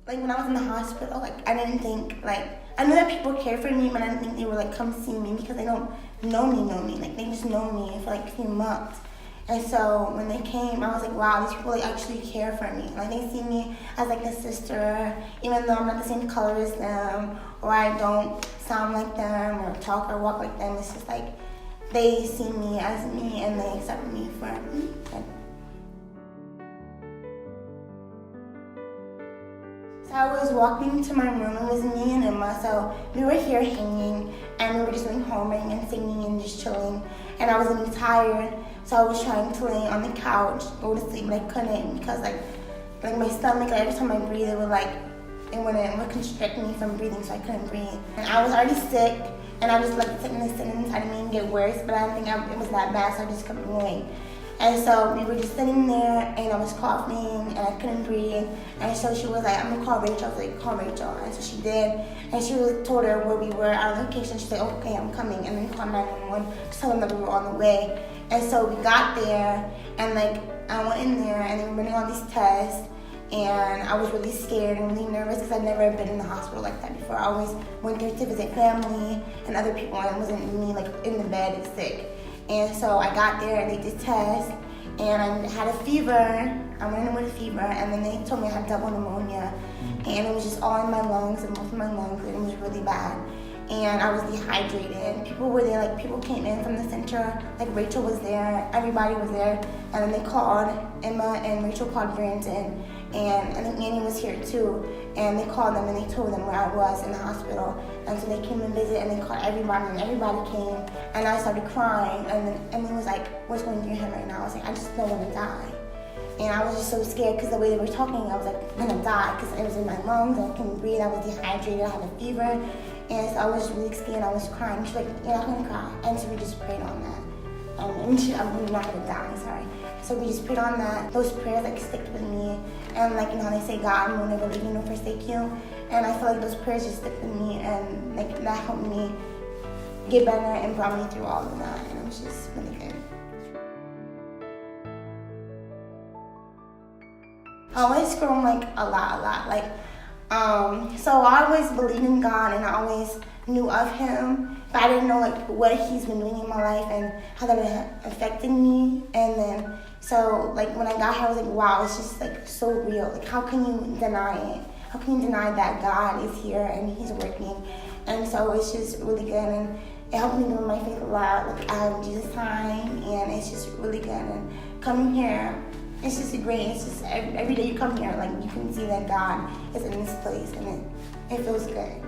Like when I was in the hospital, like I didn't think, like, I knew that people care for me, but I didn't think they would like come see me because they don't know me. Like they just know me for like a few months. And so when they came, I was like, wow, these people like actually care for me. Like they see me as like a sister, even though I'm not the same color as them, or I don't sound like them, or talk or walk like them. It's just like they see me as me and they accept me for me. So I was walking to my room. It was me and Emma. So we were here hanging, and we were just doing homework and singing and just chilling. And I was really tired, so I was trying to lay on the couch, go to sleep, but I couldn't because like my stomach, like, every time I breathe, it would constrict me from breathing, so I couldn't breathe. And I was already sick, and I just let the sickness sit inside of me and get worse, but I didn't think it was that bad, so I just kept going. And so we were just sitting there, and I was coughing, and I couldn't breathe. And so she was like, I'm gonna call Rachel. I was like, call Rachel. And so she did. And she told her where we were, our location. She said, okay, I'm coming. And then called 911 to tell them that we were on the way. And so we got there, and like I went in there, and they were running all these tests. And I was really scared and really nervous because I'd never been in the hospital like that before. I always went there to visit family and other people, and it wasn't me like in the bed sick. And so I got there and they did tests, and I had a fever. I went in with a fever, and then they told me I had double pneumonia, and it was just all in my lungs and both of my lungs, and it was really bad. And I was dehydrated. People were there, like people came in from the center, like Rachel was there, everybody was there, and then they called Emma and Rachel called Brandon, and I think Annie was here too, and they called them and they told them where I was in the hospital, and so they came and visited and they called everybody, and everybody came, and I started crying, and then Emily was like, what's going through your head right now? I was like, I just don't want to die. And I was just so scared because the way they were talking, I was like, I'm gonna die because it was in my lungs, and I couldn't breathe, I was dehydrated, I had a fever, and so I was really scared, I was crying. She's like, you're not gonna cry, and so we just prayed on that. I'm not gonna die, sorry. So we just prayed on that. Those prayers like stick with me, and like, you know, they say God will never leave you nor forsake you, and I feel like those prayers just stick with me, and like that helped me get better and brought me through all of that, and it was just really good. I always grown like a lot. Like, so I always believed in God, and I always knew of Him, but I didn't know like what He's been doing in my life and how that been affecting me. And then, so like when I got here, I was like, wow, it's just like so real. Like, how can you deny it? How can you deny that God is here and He's working? And so it's just really good, and it helped me grow my faith a lot. Like, I have Jesus time, and it's just really good. And coming here, it's just great. It's just every day you come here, like you can see that God is in this place, and it feels good.